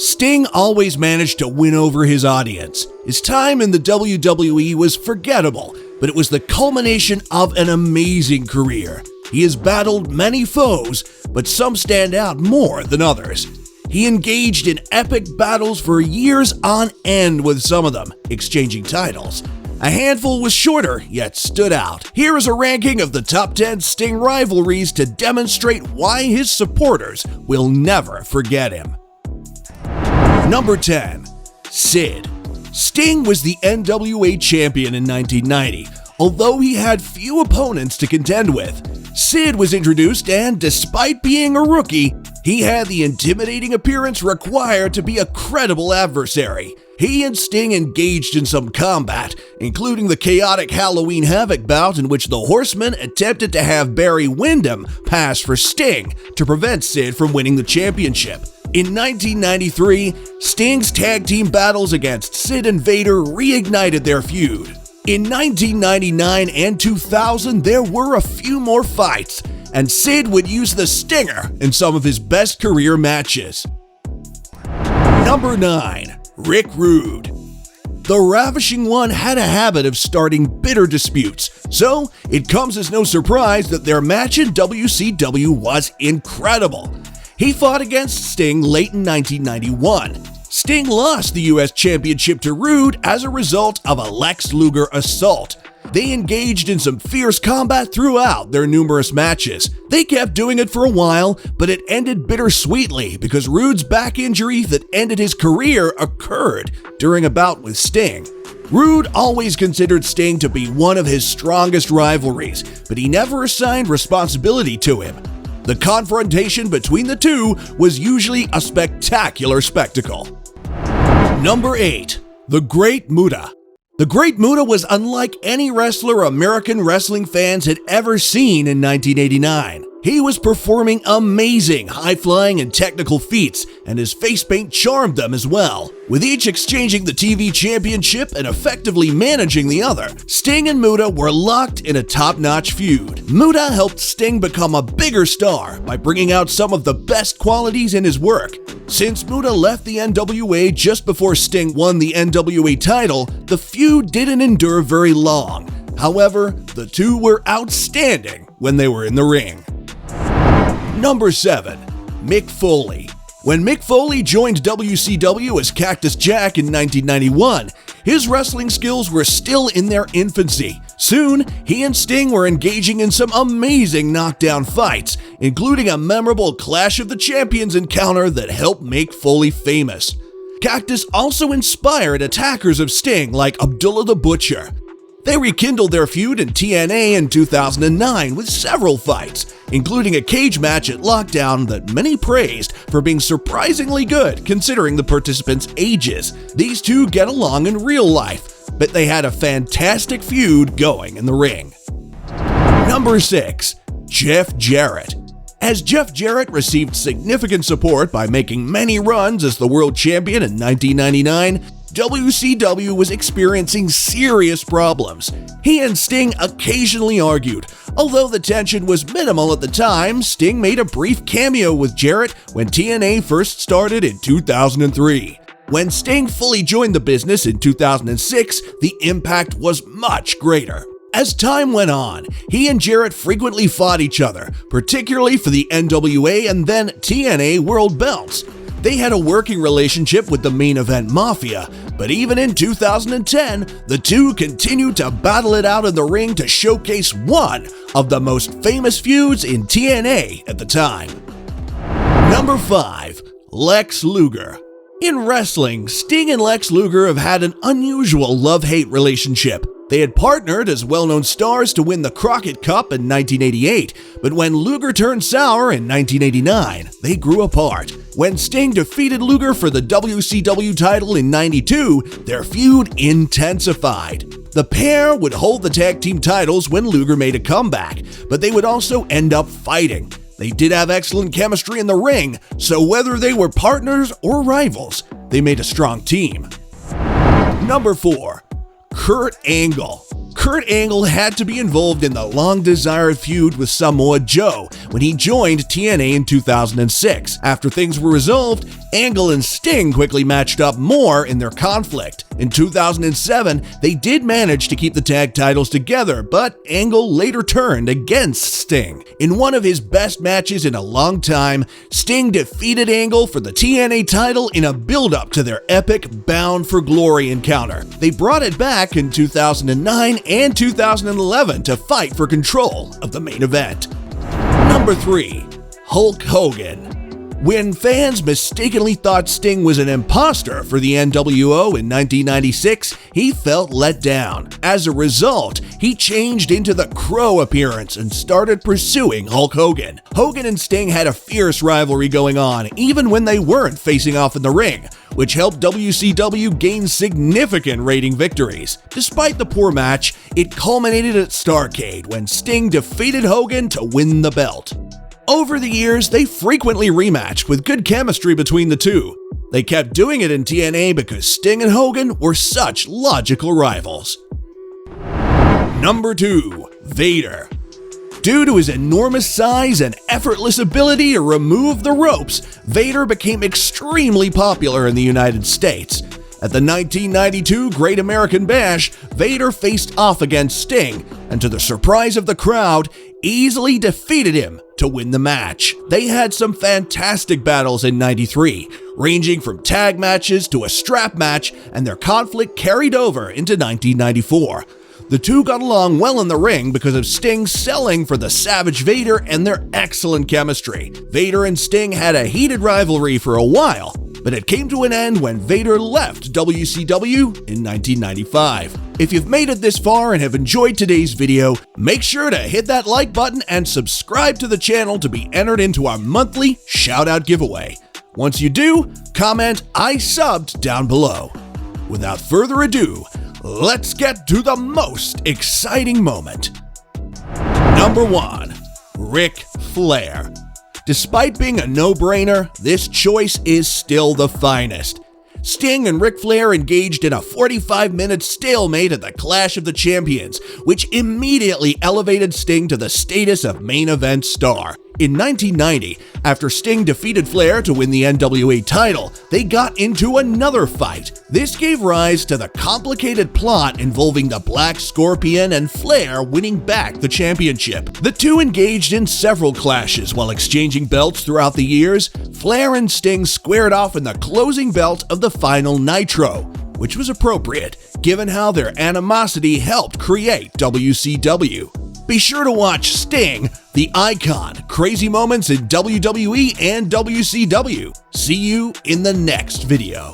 Sting always managed to win over his audience. His time in the WWE was forgettable, but it was the culmination of an amazing career. He has battled many foes, but some stand out more than others. He engaged in epic battles for years on end with some of them, exchanging titles. A handful was shorter, yet stood out. Here is a ranking of the top 10 Sting rivalries to demonstrate why his supporters will never forget him. Number 10. Sid. Sting was the NWA champion in 1990. Although he had few opponents to contend with, Sid was introduced and, despite being a rookie, he had the intimidating appearance required to be a credible adversary. He and Sting engaged in some combat, including the chaotic Halloween Havoc bout in which the Horsemen attempted to have Barry Windham pass for Sting to prevent Sid from winning the championship. In 1993, Sting's tag team battles against Sid and Vader reignited their feud. In 1999 and 2000, there were a few more fights, and Sid would use the Stinger in some of his best career matches. Number 9. Rick Rude. The Ravishing One had a habit of starting bitter disputes, so it comes as no surprise that their match in WCW was incredible. He fought against Sting late in 1991. Sting lost the US Championship to Rude as a result of a Lex Luger assault. They engaged in some fierce combat throughout their numerous matches. They kept doing it for a while, but it ended bittersweetly because Rude's back injury that ended his career occurred during a bout with Sting. Rude always considered Sting to be one of his strongest rivalries, but he never assigned responsibility to him. The confrontation between the two was usually a spectacular spectacle. Number 8. The Great Muta. The Great Muta was unlike any wrestler American wrestling fans had ever seen in 1989. He was performing amazing high-flying and technical feats, and his face paint charmed them as well. With each exchanging the TV championship and effectively managing the other, Sting and Muta were locked in a top-notch feud. Muta helped Sting become a bigger star by bringing out some of the best qualities in his work. Since Muta left the NWA just before Sting won the NWA title, the feud didn't endure very long. However, the two were outstanding when they were in the ring. Number 7. Mick Foley. When Mick Foley joined WCW as Cactus Jack in 1991, his wrestling skills were still in their infancy. Soon, he and Sting were engaging in some amazing knockdown fights, including a memorable Clash of the Champions encounter that helped make Foley famous. Cactus also inspired attackers of Sting like Abdullah the Butcher. They rekindled their feud in TNA in 2009 with several fights, including a cage match at Lockdown that many praised for being surprisingly good considering the participants' ages. These two get along in real life, but they had a fantastic feud going in the ring. Number 6. Jeff Jarrett. As Jeff Jarrett received significant support by making many runs as the world champion in 1999, WCW was experiencing serious problems. He and Sting occasionally argued. Although the tension was minimal at the time, Sting made a brief cameo with Jarrett when TNA first started in 2003. When Sting fully joined the business in 2006, the impact was much greater. As time went on, he and Jarrett frequently fought each other, particularly for the NWA and then TNA World Belts. They had a working relationship with the Main Event Mafia, but even in 2010, the two continued to battle it out in the ring to showcase one of the most famous feuds in TNA at the time. Number 5. Lex Luger. In wrestling, Sting and Lex Luger have had an unusual love-hate relationship. They had partnered as well-known stars to win the Crockett Cup in 1988, but when Luger turned sour in 1989, they grew apart. When Sting defeated Luger for the WCW title in '92, their feud intensified. The pair would hold the tag team titles when Luger made a comeback, but they would also end up fighting. They did have excellent chemistry in the ring, so whether they were partners or rivals, they made a strong team. Number 4. Kurt Angle. Kurt Angle had to be involved in the long-desired feud with Samoa Joe when he joined TNA in 2006. After things were resolved, Angle and Sting quickly matched up more in their conflict. In 2007, they did manage to keep the tag titles together, but Angle later turned against Sting. In one of his best matches in a long time, Sting defeated Angle for the TNA title in a build-up to their epic Bound for Glory encounter. They brought it back in 2009 and 2011 to fight for control of the main event. Number 3. Hulk Hogan. When fans mistakenly thought Sting was an imposter for the NWO in 1996, he felt let down. As a result, he changed into the Crow appearance and started pursuing Hulk Hogan. Hogan and Sting had a fierce rivalry going on, even when they weren't facing off in the ring, which helped WCW gain significant rating victories. Despite the poor match, it culminated at Starrcade when Sting defeated Hogan to win the belt. Over the years, they frequently rematched with good chemistry between the two. They kept doing it in TNA because Sting and Hogan were such logical rivals. Number 2. Vader. Due to his enormous size and effortless ability to remove the ropes, Vader became extremely popular in the United States. At the 1992 Great American Bash, Vader faced off against Sting, and to the surprise of the crowd, easily defeated him to win the match. They had some fantastic battles in '93, ranging from tag matches to a strap match, and their conflict carried over into 1994. The two got along well in the ring because of Sting selling for the Savage Vader and their excellent chemistry. Vader and Sting had a heated rivalry for a while, but it came to an end when Vader left WCW in 1995. If you've made it this far and have enjoyed today's video, make sure to hit that like button and subscribe to the channel to be entered into our monthly shout-out giveaway. Once you do, comment "I subbed" down below. Without further ado, let's get to the most exciting moment. Number 1. Ric Flair. Despite being a no-brainer, this choice is still the finest. Sting and Ric Flair engaged in a 45-minute stalemate at the Clash of the Champions, which immediately elevated Sting to the status of main event star. In 1990, after Sting defeated Flair to win the NWA title, they got into another fight. This gave rise to the complicated plot involving the Black Scorpion and Flair winning back the championship. The two engaged in several clashes while exchanging belts throughout the years. Flair and Sting squared off in the closing belt of the final Nitro, which was appropriate, given how their animosity helped create WCW. Be sure to watch Sting, the Icon, Crazy Moments in WWE and WCW. See you in the next video.